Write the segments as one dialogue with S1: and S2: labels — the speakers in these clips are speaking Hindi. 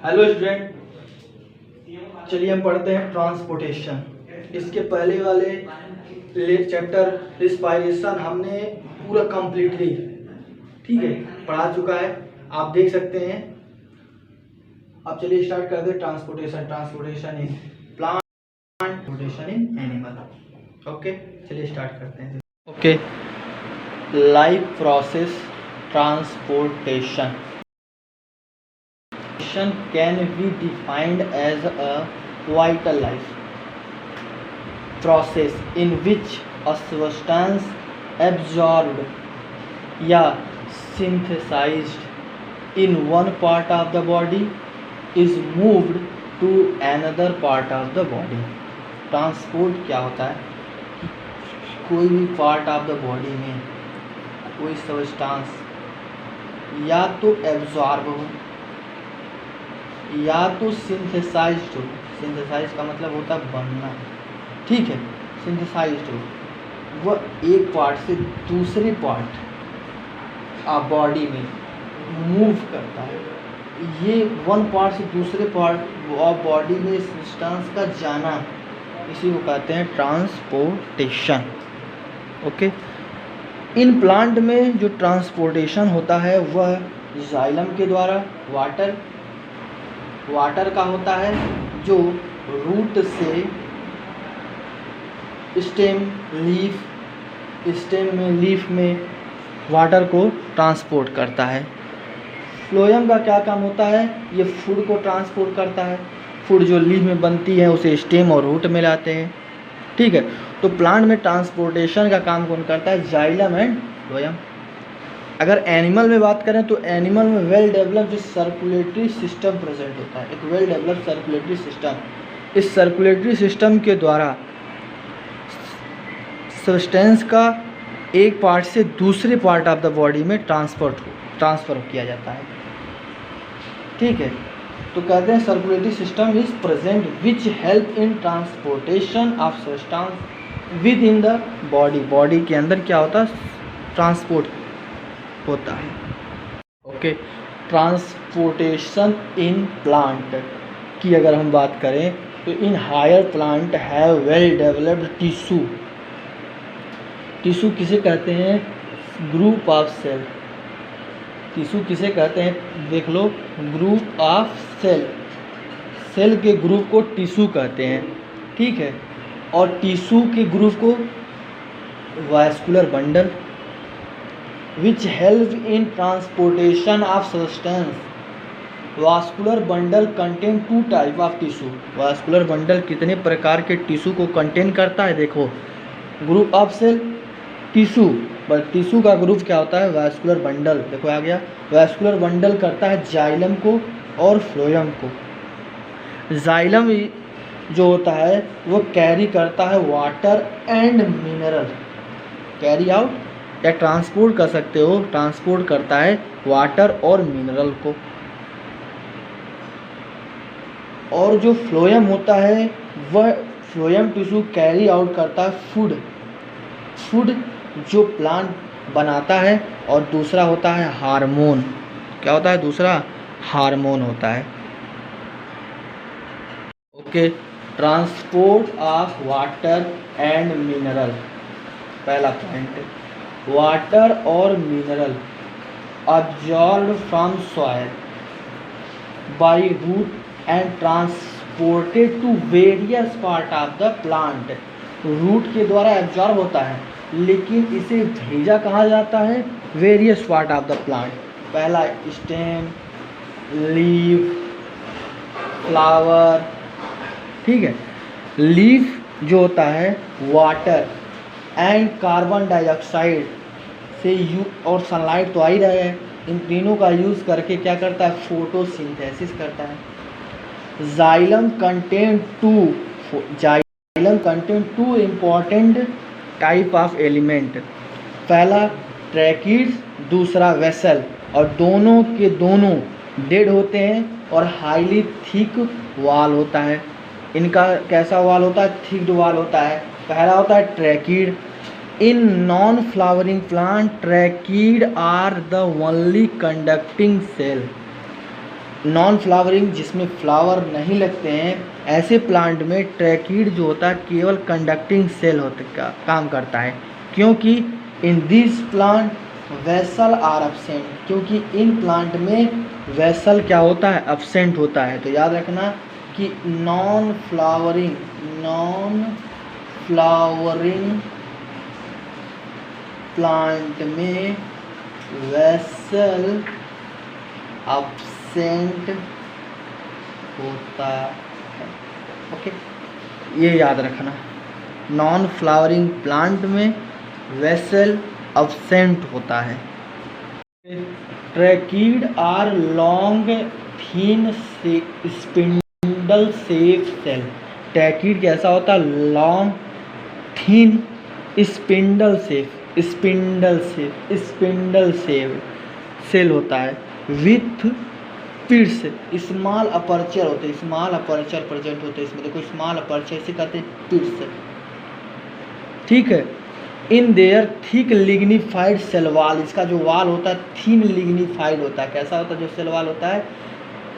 S1: हेलो स्टूडेंट, चलिए हम पढ़ते हैं ट्रांसपोर्टेशन। इसके पहले वाले चैप्टर रिस्पायरेशन हमने पूरा कंप्लीटली ठीक है पढ़ा चुका है, आप देख सकते हैं। अब चलिए स्टार्ट करते हैं transportation in plant, transportation in animal. Okay, चलिए स्टार्ट करते हैं। Okay, life process transportation can be defined as a vital life process in which a substance absorbed या synthesized in one part of the body is moved to another part of the body। Transport क्या होता है? कोई भी पार्ट ऑफ द बॉडी में कोई सब्सटेंस या तो एब्जॉर्ब हो या तो सिंथेसाइज्ड हो। सिंथेसाइज का मतलब होता है बनना, ठीक है। सिंथेसाइज्ड हो, वह एक पार्ट से दूसरे पार्ट ऑफ बॉडी में मूव करता है। ये वन पार्ट से दूसरे पार्ट ऑफ बॉडी में सब्सटेंस का जाना, इसी को कहते हैं ट्रांसपोर्टेशन। ओके, इन प्लांट में जो ट्रांसपोर्टेशन होता है वह जाइलम के द्वारा वाटर का होता है, जो रूट से स्टेम में लीफ में वाटर को ट्रांसपोर्ट करता है। फ्लोएम का क्या काम होता है? ये फूड को ट्रांसपोर्ट करता है। फूड जो लीफ में बनती है उसे स्टेम और रूट में लाते हैं, ठीक है। तो प्लांट में ट्रांसपोर्टेशन का काम कौन करता है? Xylem and phloem. अगर एनिमल में बात करें तो एनिमल में well developed circulatory system present होता है, एक वेल डेवलप्ड सर्कुलेटरी सिस्टम। इस सर्कुलेटरी सिस्टम के द्वारा सब्सटेंस का एक पार्ट से दूसरे पार्ट ऑफ द बॉडी में ट्रांसफ़र किया जाता है, ठीक है। तो कहते हैं circulatory system is present which help in transportation of substance with in the body के अंदर क्या होता है? ट्रांसपोर्ट होता है। ओके, ट्रांसपोर्टेशन इन प्लांट की अगर हम बात करें तो in higher plant have well developed tissue किसे कहते हैं? Group of cell. टिश्यू किसे कहते हैं? देख लो, ग्रुप ऑफ सेल के ग्रुप को टिश्यू कहते हैं, ठीक है। और टिश्यू के ग्रुप को vascular bundle which help in transportation of substance। Vascular bundle contain two type of tissue. Vascular bundle कितने प्रकार के टिश्यू को कंटेन करता है? देखो, group of cell tissue, but tissue का ग्रुप क्या होता है? Vascular bundle. देखो आ गया, वास्कुलर बंडल करता है जाइलम को और फ्लोएम को। जाइलम जो होता है वो कैरी करता है water and mineral, carry out या ट्रांसपोर्ट कर सकते हो, ट्रांसपोर्ट करता है वाटर और मिनरल को। और जो फ्लोएम होता है वह फ्लोएम टिश्यू कैरी आउट करता है फूड जो प्लांट बनाता है, और दूसरा होता है हार्मोन। क्या होता है? दूसरा हार्मोन होता है। Okay, transport of water and mineral. पहला पॉइंट, वाटर और mineral absorbed from soil by root and transported to various part of the plant। Root के द्वारा एब्जॉर्ब होता है, लेकिन इसे भेजा कहाँ जाता है? Various part of the plant. पहला स्टेम, लीफ, फ्लावर, ठीक है। लीफ जो होता है वाटर एंड कार्बन डाइऑक्साइड से और सनलाइट तो आ ही रहा है, इन तीनों का यूज़ करके क्या करता है? फोटोसिंथेसिस करता है। Xylem contain two important type of element. पहला ट्रैकिड्स, दूसरा वेसल, और दोनों के दोनों डेड होते हैं और हाईली थिक वाल होता है। इनका कैसा वाल होता है? थिक्ड वाल होता है। पहला होता है tracheid. In non-flowering plant, tracheids are the only conducting cell। Non flowering जिसमें फ्लावर नहीं लगते हैं, ऐसे प्लांट में ट्रैकीड जो होता है केवल कंडक्टिंग सेल होते का काम करता है, क्योंकि in this plant vessel are absent, क्योंकि इन प्लांट में वेसल क्या होता है, एब्सेंट होता है। तो याद रखना कि नॉन फ्लावरिंग प्लांट में वेसल एब्सेंट होता है। ओके, ये याद रखना, नॉन फ्लावरिंग प्लांट में वेसल एब्सेंट होता है। Tracheid are long thin spindle shape cell. Tracheid कैसा होता है, long thin spindle shape cell होता है विथ पिट्स, स्मॉल अपर्चर होते हैं, स्मॉल अपर्चर प्रेजेंट होते हैं इसमें। देखो स्मॉल अपर्चर इसे कहते हैं पिट्स, ठीक है। In their thick lignified cell wall, इसका जो वाल होता है थिन लिग्निफाइड होता है। कैसा होता है जो सेल वाल होता है,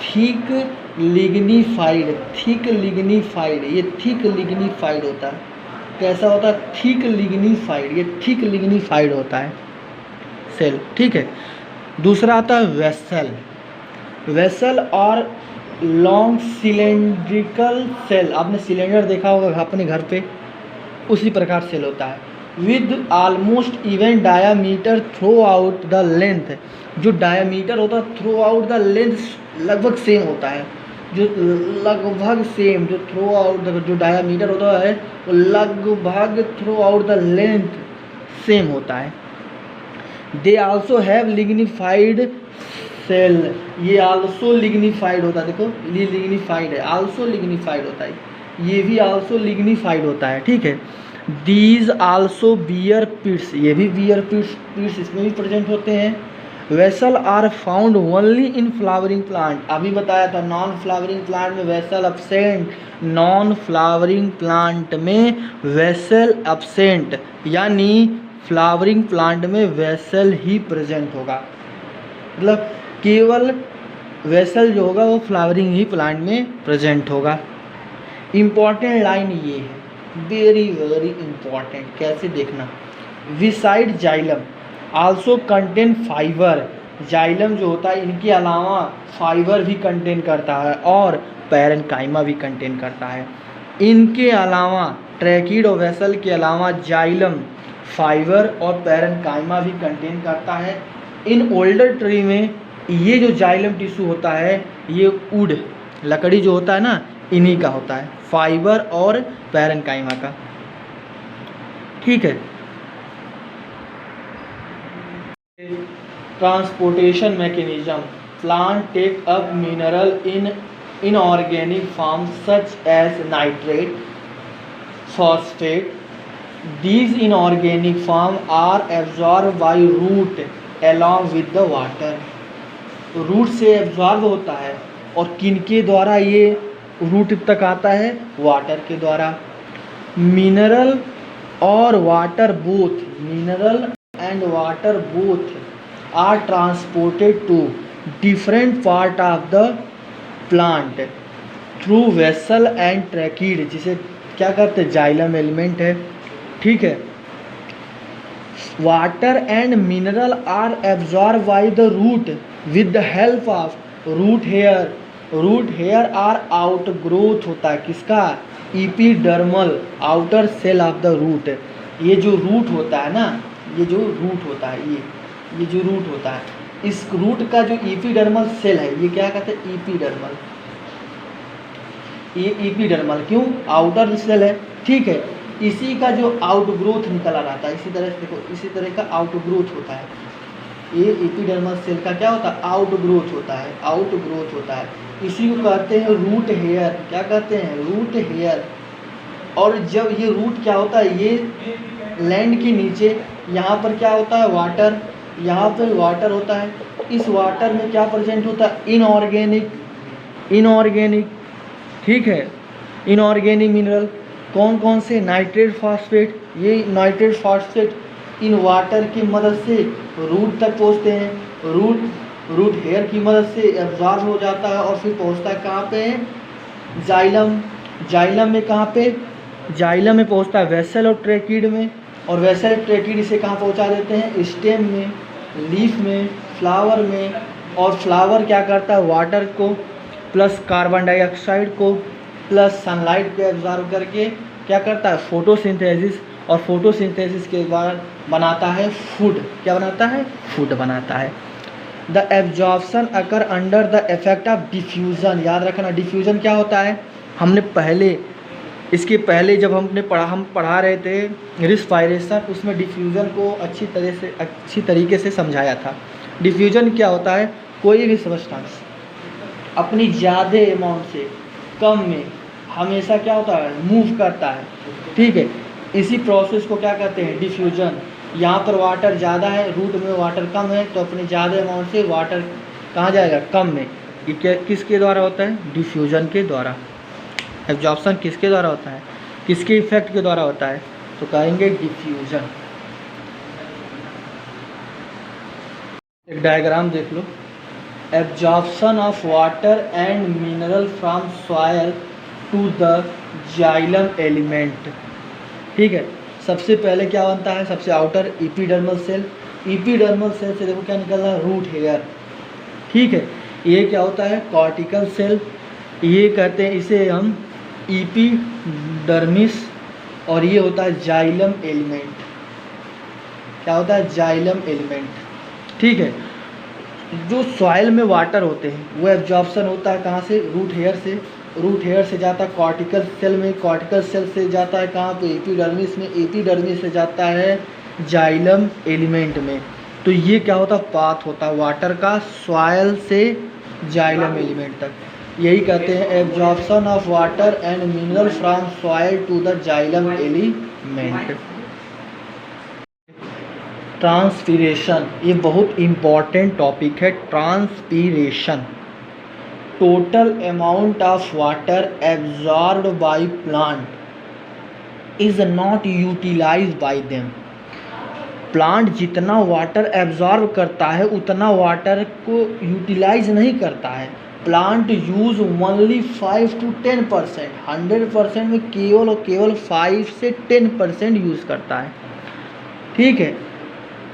S1: थिक लिग्निफाइड, ये थिक लिग्निफाइड होता है। कैसा होता है, थिक लिग्निफाइड, ये थिक लिग्निफाइड होता है सेल, ठीक है। दूसरा आता है वेसल और लॉन्ग सिलेंड्रिकल सेल। आपने सिलेंडर देखा होगा अपने घर पे, उसी प्रकार सेल होता है with almost even diameter through out the length. जो डायामीटर होता है थ्रू आउट द लेंथ लगभग सेम होता है, जो लगभग सेम, जो थ्रू आउट जो डायामीटर होता है वो लगभग throughout the length same होता है। They also have lignified cell, ये आल्सो लिग्निफाइड होता है। देखो ये लिग्निफाइड है, आल्सो लिग्निफाइड होता है, ये भी आल्सो लिग्निफाइड होता है, ठीक है। दीज आल्सो बियर पिट्स, ये भी बियर पिट्स इसमें भी प्रेजेंट होते हैं। Vessel are found only in flowering plant, अभी बताया था नॉन फ्लावरिंग प्लांट में vessel absent, non flowering plant में वेसल एब्सेंट, यानी फ्लावरिंग प्लांट में वेसल ही प्रेजेंट होगा, मतलब केवल वेसल जो होगा वो फ्लावरिंग ही प्लांट में प्रेजेंट होगा। इम्पॉर्टेंट लाइन ये है, वेरी इम्पॉर्टेंट, कैसे देखना, besides xylem also contain fibre, xylem जो होता है इनके अलावा फाइबर भी कंटेन करता है और पैरेन्काइमा भी कंटेन करता है। इनके अलावा ट्रैकीड और वेसल के अलावा जाइलम फाइबर और पैरेन्काइमा भी कंटेन करता है। इन ओल्डर ट्री में ये जो जाइलम टिश्यू होता है ये वुड लकड़ी जो होता है ना इन्हीं का होता है, फाइबर और पैरेन्काइमा का, ठीक है। Transportation mechanism, plant take up mineral in inorganic form such as nitrate, phosphate. These inorganic form are absorbed by root along with the water, root से एब्जॉर्ब होता है और किनके द्वारा ये रूट तक आता है, वाटर के द्वारा। मिनरल और water both, mineral and water both are transported to different part of the plant through vessel and tracheid, जिसे क्या कहते हैं, जाइलम एलिमेंट है, ठीक है। Water and mineral are absorb by the root with the help of root hair, root hair are outgrowth होता है किसका, epidermal outer cell of the root. ये जो रूट होता है ना, ये जो रूट होता है, ये जो रूट होता है, इस रूट का जो इपीडर्मल सेल है ये क्या कहते हैं, इपीडर्मल। ये इपीडर्मल क्यों, आउटर सेल है, ठीक है। इसी का जो आउटग्रोथ निकला रहता है, इसी तरह से देखो, इसी तरह का आउटग्रोथ होता है। ये एपिडर्मल सेल का क्या होता है, आउटग्रोथ होता है, आउटग्रोथ होता है। इसी को कहते हैं रूट हेयर, क्या कहते हैं, रूट हेयर। और जब ये रूट क्या होता है, ये लैंड के नीचे यहाँ पर क्या होता है, वाटर, यहाँ पर वाटर होता है। इस वाटर में क्या प्रेजेंट होता है, इनऑर्गेनिक, ठीक है, इनऑर्गेनिक मिनरल। कौन कौन से, नाइट्रेट फॉस्फेट। ये नाइट्रेट फॉस्फेट इन वाटर की मदद से रूट तक पहुँचते हैं। रूट हेयर की मदद से एब्जॉर्ब हो जाता है और फिर पहुंचता है कहाँ पे, जाइलम। जाइलम में कहाँ पे, जाइलम में पहुंचता है वेसल और ट्रेकिड में, और वेसल ट्रेकिड इसे कहाँ पहुंचा देते हैं, स्टेम में, लीफ में, फ्लावर में। और फ्लावर क्या करता है, वाटर को प्लस कार्बन डाइऑक्साइड को प्लस सनलाइट को एब्जॉर्ब करके क्या करता है, फोटोसिंथेसिस, और फोटोसिंथेसिस के द्वारा बनाता है फूड। क्या बनाता है, फूड बनाता है। The absorption occur under the effect of diffusion. याद रखना डिफ्यूज़न क्या होता है, हमने पहले इसके पहले जब हम पढ़ा रहे थे रिस्पायरेशन, उसमें डिफ्यूज़न को अच्छी तरीके से समझाया था। डिफ्यूज़न क्या होता है, कोई भी सब्सटेंस अपनी ज़्यादा अमाउंट से कम में हमेशा क्या होता है, मूव करता है। ठीक है, इसी प्रोसेस को क्या कहते हैं, डिफ्यूज़न। यहाँ पर वाटर ज़्यादा है, रूट में वाटर कम है, तो अपनी ज़्यादा अमाउंट से वाटर कहाँ जाएगा, कम में। ये किसके द्वारा होता है, डिफ्यूज़न के द्वारा। एब्जॉर्प्शन किसके द्वारा होता है, किसके इफेक्ट के द्वारा होता है, तो कहेंगे डिफ्यूज़न। एक डायग्राम देख लो, absorption of water and mineral from soil to the xylem element. ठीक है, सबसे पहले क्या बनता है, सबसे outer epidermal cell. Epidermal cell से देखो क्या निकल रहा है, रूट हेयर। ठीक है, ये क्या होता है, कॉर्टिकल सेल। ये कहते हैं, इसे हम एपिडर्मिस, और ये होता है जाइलम एलिमेंट। क्या होता है, जाइलम एलिमेंट। ठीक है, जो सॉइल में वाटर होते हैं वो एब्जॉर्प्शन होता है कहाँ से, रूट हेयर से। रूट हेयर से जाता है कॉर्टिकल सेल में, कॉर्टिकल सेल से जाता है कहाँ पे, एपिडर्मिस में, एपिडर्मिस से जाता है जाइलम एलिमेंट में। तो ये क्या होता है, पाथ होता है वाटर का सॉइल से जाइलम एलिमेंट तक। यही कहते हैं absorption of water and mineral from soil to the xylem element. Transpiration, ये बहुत इम्पॉर्टेंट टॉपिक है। Transpiration, total amount of water absorbed by plant is not utilized by them. Plant जितना वाटर एब्जॉर्ब करता है उतना वाटर को यूटिलाइज नहीं करता है। प्लांट यूज ओनली 5 to 10%, 100% में केवल और केवल 5 से 10% यूज़ करता है। ठीक है,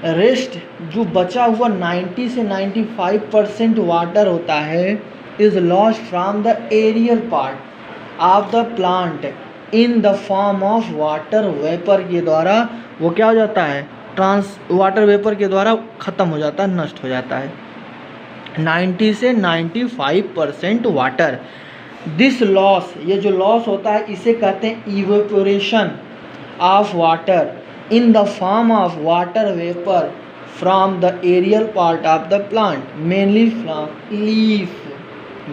S1: रेस्ट जो बचा हुआ 90 से 95% वाटर होता है is lost from the aerial part of the plant in the form of water vapour के द्वारा। वो क्या हो जाता है, वाटर वेपर के द्वारा ख़त्म हो जाता है, नष्ट हो जाता है। 90 से 95% वाटर। दिस लॉस, ये जो लॉस होता है इसे कहते हैं evaporation of water in the form of water vapor from the aerial part of the plant, mainly from leaf।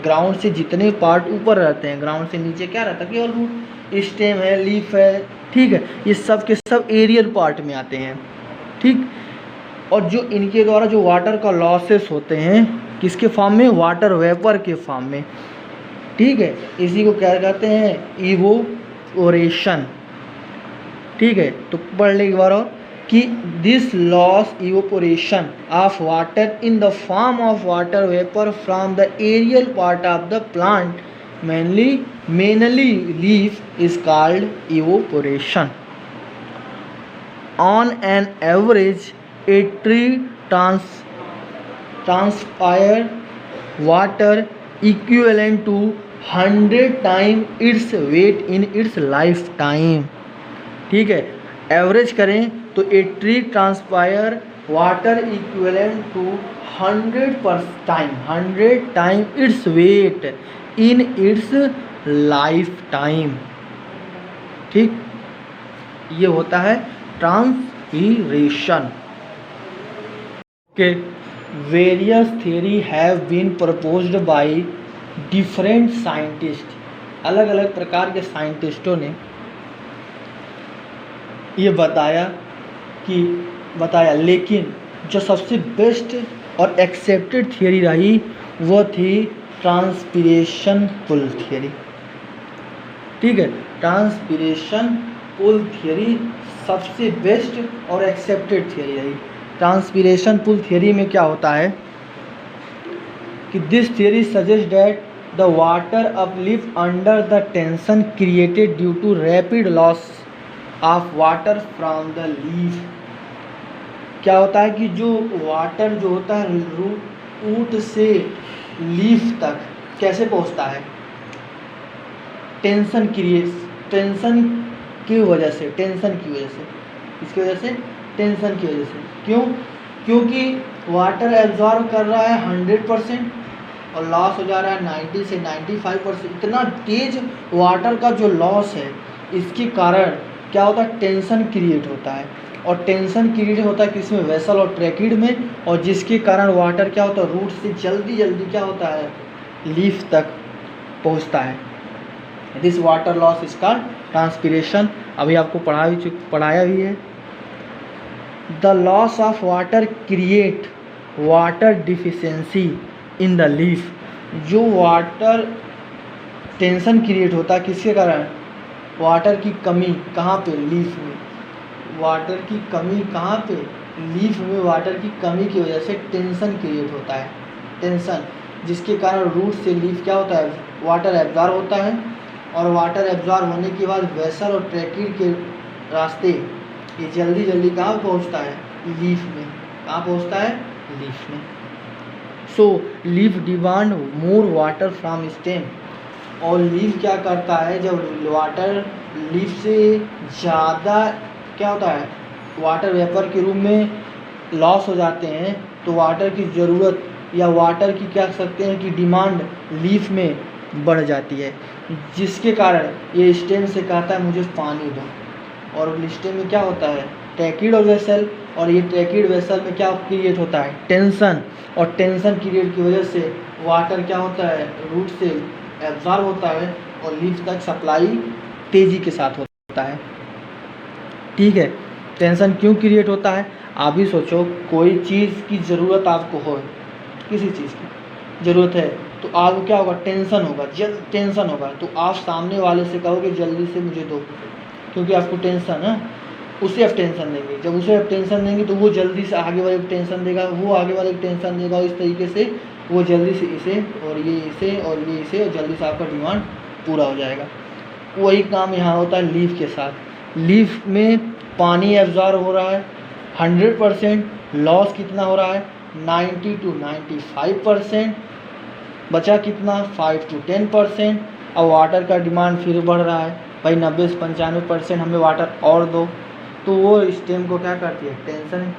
S1: Ground से जितने पार्ट ऊपर रहते हैं, ग्राउंड से नीचे क्या रहता है, केवल रूट, स्टेम है, लीफ है। ठीक है, ये सब के सब एरियल पार्ट में आते हैं। ठीक, और जो इनके द्वारा जो वाटर का लॉसेस होते हैं किसके फॉर्म में, वाटर वेपर के फॉर्म में। ठीक है, इसी को क्या कहते हैं, इवोपोरेशन। ठीक है, तो पढ़ ले एक बार और कि this loss evaporation of water in the form of water vapour from the aerial part of the plant mainly leaf is called evaporation. On an average a tree transpire water equivalent to 100 time its weight in its life time. ठीक है, एवरेज करें तो a tree transpire water equivalent to 100 time its weight in its life time. ठीक, ये होता है ट्रांसपीरेशन। के various theory have been proposed by different scientist. अलग अलग प्रकार के साइंटिस्टों ने ये बताया, लेकिन जो सबसे बेस्ट और एक्सेप्टेड थियरी रही वो थी ट्रांसपीरेशन पुल थियरी। ठीक है, ट्रांसपीरेशन पुल थियरी सबसे बेस्ट और एक्सेप्टेड थियरी रही। ट्रांसपीरेशन पुल थियरी में क्या होता है, कि this theory suggest that the water uplift under the tension created due to rapid loss of water from the leaf. क्या होता है कि जो वाटर जो होता है रूट से लीफ तक कैसे पहुंचता है, टेंशन की वजह से, इसकी वजह से, टेंशन की वजह से। क्यों? क्योंकि वाटर एब्जॉर्ब कर रहा है 100% और लॉस हो जा रहा है 90 से 95%। इतना तेज वाटर का जो लॉस है, इसके कारण क्या होता है, टेंशन क्रिएट होता है। और टेंशन क्रिएट होता है किसमें, वेसल और ट्रैकिड में, और जिसके कारण वाटर क्या होता है, रूट से जल्दी जल्दी क्या होता है, लीफ तक पहुंचता है। This water loss is called transpiration. अभी आपको पढ़ाया भी है। The loss of water create water deficiency in the leaf. जो वाटर टेंशन क्रिएट होता है किसके कारण, वाटर की कमी कहाँ पे, लीफ में। वाटर की कमी कहाँ पे, लीफ में। वाटर की कमी की वजह से टेंशन क्रिएट होता है, टेंशन, जिसके कारण रूट से लीफ क्या होता है, वाटर एब्जॉर्ब होता है। और वाटर एब्जॉर्ब होने के बाद वेसल और ट्रैकिड के रास्ते ये जल्दी जल्दी कहाँ पहुँचता है, लीफ में। कहाँ पहुँचता है, लीफ में। So leaf demand more water from stem. और लीफ क्या करता है, जब वाटर लीफ से ज़्यादा क्या होता है, वाटर वेपर के रूप में लॉस हो जाते हैं, तो वाटर की ज़रूरत या वाटर की क्या सकते हैं कि डिमांड लीफ में बढ़ जाती है, जिसके कारण ये स्टेम से कहता है मुझे पानी दो। और स्टेम में क्या होता है, ट्रैकिड और वेसल, और ये ट्रैकिड वेसल में क्या क्रिएट होता है, टेंशन। और टेंशन क्रिएट की वजह से वाटर क्या होता है, रूट से एब्जॉर्ब होता है और लीफ तक सप्लाई तेज़ी के साथ होता है। ठीक है, टेंशन क्यों क्रिएट होता है, आप भी सोचो। कोई चीज़ की ज़रूरत आपको हो, किसी चीज़ की ज़रूरत है, तो आपको क्या होगा, टेंशन होगा, टेंशन होगा। तो आप सामने वाले से कहोगे जल्दी से मुझे दो, क्योंकि आपको टेंशन है। उसे आप टेंशन देंगे, जब उसे आप टेंशन देंगे तो वो जल्दी से आगे वाले को टेंशन देगा, वो आगे वाले को टेंशन देगा। इस तरीके से वो जल्दी से इसे और ये इसे और ये इसे, और जल्दी से आपका डिमांड पूरा हो जाएगा। वही काम यहाँ होता है लीफ के साथ। लीफ में पानी एब्जॉर्ब हो रहा है 100%, लॉस कितना हो रहा है 90 to 95%, बचा कितना 5 to 10%। अब वाटर का डिमांड फिर बढ़ रहा है, भाई 90 से 95% हमें वाटर और दो। तो वो स्टेम को क्या करती है, टेंशन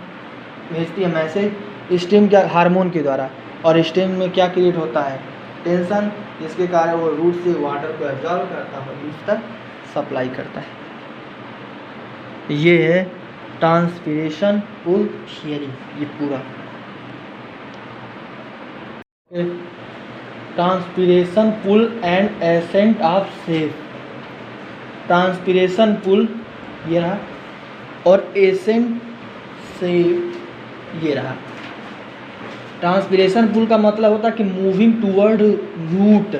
S1: भेजती है मैसेज स्टेम क्या, हार्मोन के द्वारा। और स्टेम में क्या क्रिएट होता है, टेंशन, जिसके कारण वो रूट से वाटर को एब्जॉर्ब करता है और लीफ तक सप्लाई करता है। ये है ट्रांसपीरेशन पुल थियरी, ये पूरा। Transpiration pull and ascent of sap. Transpiration pull ये रहा, और एसेंट सेफ ये रहा। ट्रांसपीरेशन पुल का मतलब होता है कि मूविंग टूवर्ड रूट,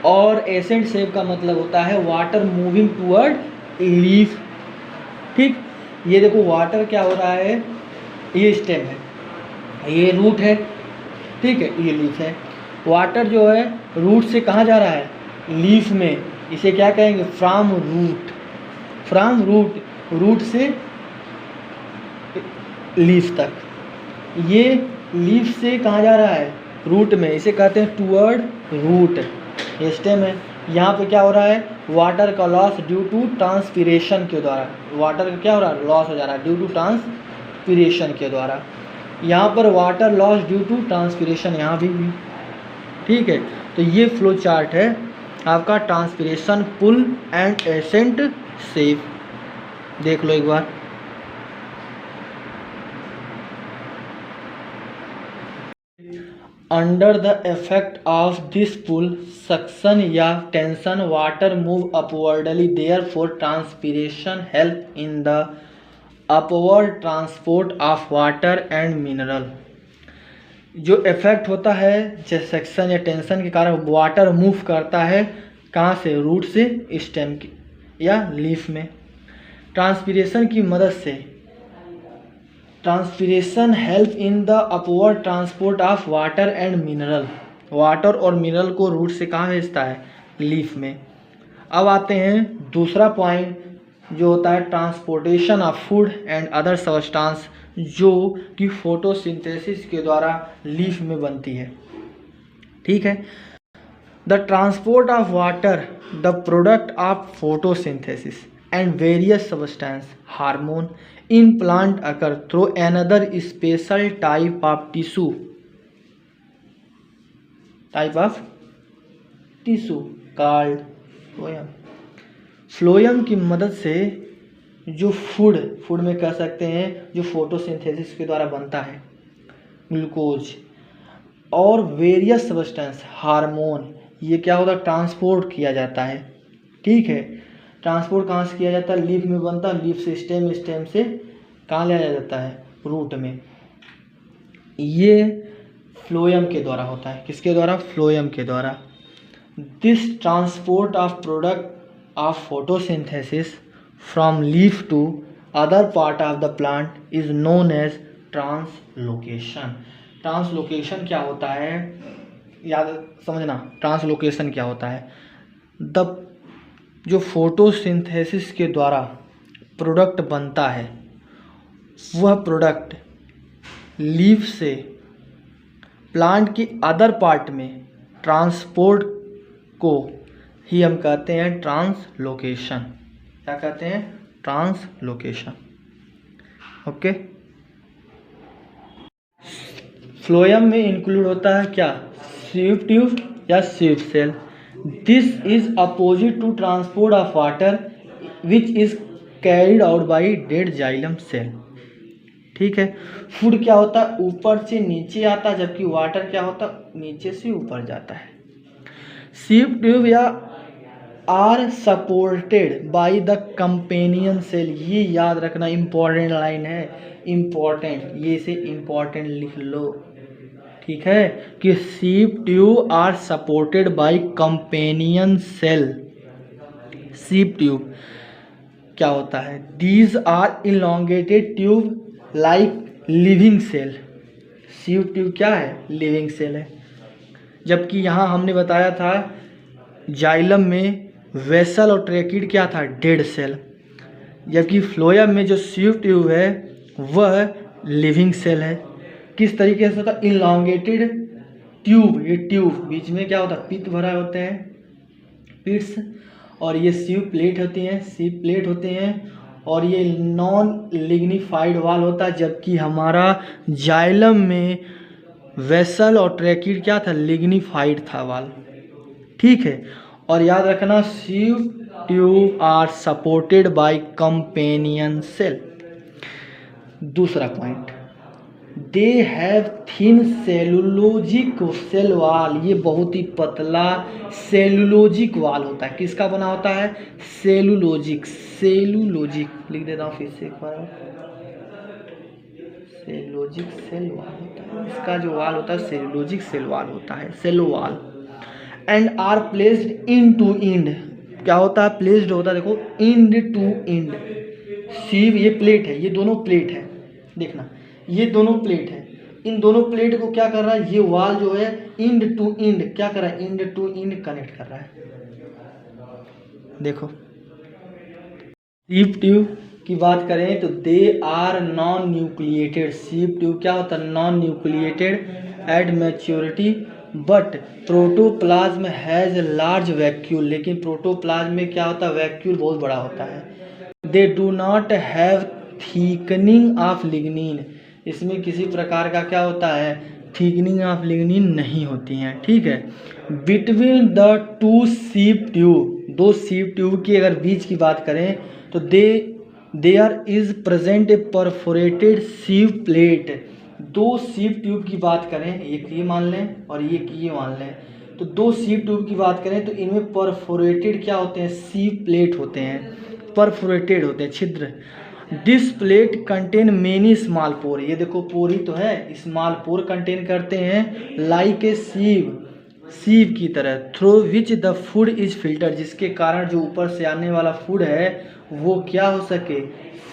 S1: और एसेंट सेफ का मतलब होता है वाटर मूविंग टूवर्ड लीफ। ठीक, ये देखो वाटर क्या हो रहा है, ये स्टेम है, ये रूट है, ठीक है, ये लीफ है। वाटर जो है रूट से कहाँ जा रहा है, लीफ में। इसे क्या कहेंगे, from root, from root, root से लीफ तक। ये लीफ से कहाँ जा रहा है, रूट में, इसे कहते हैं टूवर्ड रूट, ये स्टेम है। यहाँ पे क्या हो रहा है, वाटर का लॉस ड्यू टू ट्रांसपीरेशन के द्वारा। वाटर का क्या हो रहा है, लॉस हो जा रहा है ड्यू टू ट्रांसपीरेशन के द्वारा। यहाँ पर water loss due to transpiration, यहाँ भी। ठीक है, तो ये फ्लो चार्ट है आपका transpiration pull and ascent sap. देख लो एक बार। Under the effect of this pull suction या tension water move upwardly, therefore transpiration help in the upward transport of water and mineral. जो इफेक्ट होता है जैसे सेक्शन या टेंशन के कारण वाटर मूव करता है कहाँ से, रूट से स्टेम की या लीफ में। ट्रांसपीरेशन की मदद से transpiration help in the upward transport of water and mineral. Water और मिनरल को रूट से कहाँ भेजता है? लीफ में। अब आते हैं दूसरा पॉइंट जो होता है transportation of food and other substance, जो कि फोटोसिंथेसिस के द्वारा लीफ में बनती है। ठीक है। The transport of water the product of photosynthesis and various substance hormone in plant occur through another special type of tissue called phloem. Phloem की मदद से जो फूड में कह सकते हैं जो फोटोसिंथेसिस के द्वारा बनता है, ग्लूकोज और वेरियस सब्सटेंस हार्मोन, ये क्या होता है? ट्रांसपोर्ट किया जाता है। ठीक है। ट्रांसपोर्ट कहाँ से किया जाता है? लीफ में बनता है, लीफ से स्टेम, स्टेम से कहाँ लाया जाता है? रूट में। ये फ्लोएम के द्वारा होता है। किसके द्वारा? फ्लोएम के द्वारा। This transport of product of photosynthesis from leaf to other part of the plant is known as translocation. Translocation क्या होता है? याद समझना, ट्रांसलोकेशन क्या होता है? जो फोटोसिंथेसिस के द्वारा प्रोडक्ट बनता है, वह प्रोडक्ट लीफ से प्लांट की अदर पार्ट में ट्रांसपोर्ट को ही हम कहते हैं ट्रांसलोकेशन। क्या कहते हैं? ट्रांसलोकेशन। ओके। फ्लोएम में इंक्लूड होता है क्या? सीव ट्यूब या sieve cell. This is opposite to transport of water which is carried out by dead xylem cell. ठीक है। फूड क्या होता है? ऊपर से नीचे आता है, जबकि वाटर क्या होता है? नीचे से ऊपर जाता है। सीव ट्यूब या are supported by the companion cell. ये याद रखना, इंपॉर्टेंट लाइन है, इंपॉर्टेंट, ये से इंपॉर्टेंट लिख लो। ठीक है, कि sieve tube are supported by companion cell. Sieve tube क्या होता है? These are elongated tube like living cell. Sieve tube क्या है? लिविंग सेल है। जबकि यहाँ हमने बताया था जाइलम में वेसल और ट्रैकिड क्या था? Dead cell. जबकि फ्लोएम में जो सीव ट्यूब है वह लिविंग सेल है। किस तरीके से होता है? इलॉन्गेटेड ट्यूब, ये ट्यूब बीच में क्या होता है? पित्त भरा होते हैं, पिट्स, और ये सीव प्लेट होती हैं, सीव प्लेट होते हैं, और ये नॉन लिग्निफाइड वाल होता है। जबकि हमारा जाइलम में वेसल और ट्रैकिड क्या था? लिग्निफाइड था वाल। ठीक है। और याद रखना, sieve tube are supported by companion cell. दूसरा point, they have thin cellulosic cell wall. ये बहुत ही पतला सेलुलोजिक वाल होता है। किसका बना होता है? सेलुलोजिक। सेलुलोजिक लिख देता हूँ फिर से एक बार। सेलुलोजिक सेल वाल होता है, इसका जो वाल होता है सेलुलोजिक सेल वाल होता है, cellulose wall. And are placed in to end. क्या होता है? प्लेस्ड होता है, देखो, इंड टू इंड। सीव ये प्लेट है, ये दोनों प्लेट है, देखना ये दोनों प्लेट है। इन दोनों प्लेट को क्या कर रहा है? ये वाल जो है इंड टू इंड क्या कर रहा है? इंड टू इंड कनेक्ट कर रहा है। देखो, सीव ट्यूब की बात करें तो they are non nucleated. Sieve tube क्या होता है? Non nucleated at maturity, but protoplasm has large vacuole. लेकिन प्रोटोप्लाज्म में क्या होता है? वैक्यूल बहुत बड़ा होता है। They do not have thickening of lignin. इसमें किसी प्रकार का क्या होता है? थीकनिंग ऑफ लिग्निन नहीं होती हैं। ठीक है। Between the two sieve tube, दो सीव ट्यूब की अगर बीच की बात करें तो there is present a perforated sieve plate. दो सीव ट्यूब की बात करें, एक ये मान लें और एक ये मान लें, तो दो सीव ट्यूब की बात करें तो इनमें परफोरेटेड क्या होते हैं? सीव प्लेट होते हैं, परफोरेटेड होते हैं, छिद्र। This plate contain many small pore. ये देखो पोर ही तो है, स्मॉल पोर कंटेन करते हैं। लाइक ए सीव, सीप की तरह, through which the food is filter, जिसके कारण जो ऊपर से आने वाला फूड है वो क्या हो सके,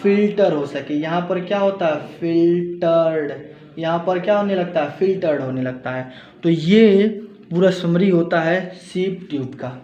S1: फिल्टर हो सके। यहाँ पर क्या होता है, फिल्टर्ड, यहाँ पर क्या होने लगता है, फिल्टर्ड होने लगता है। तो ये पूरा समरी होता है सीप ट्यूब का।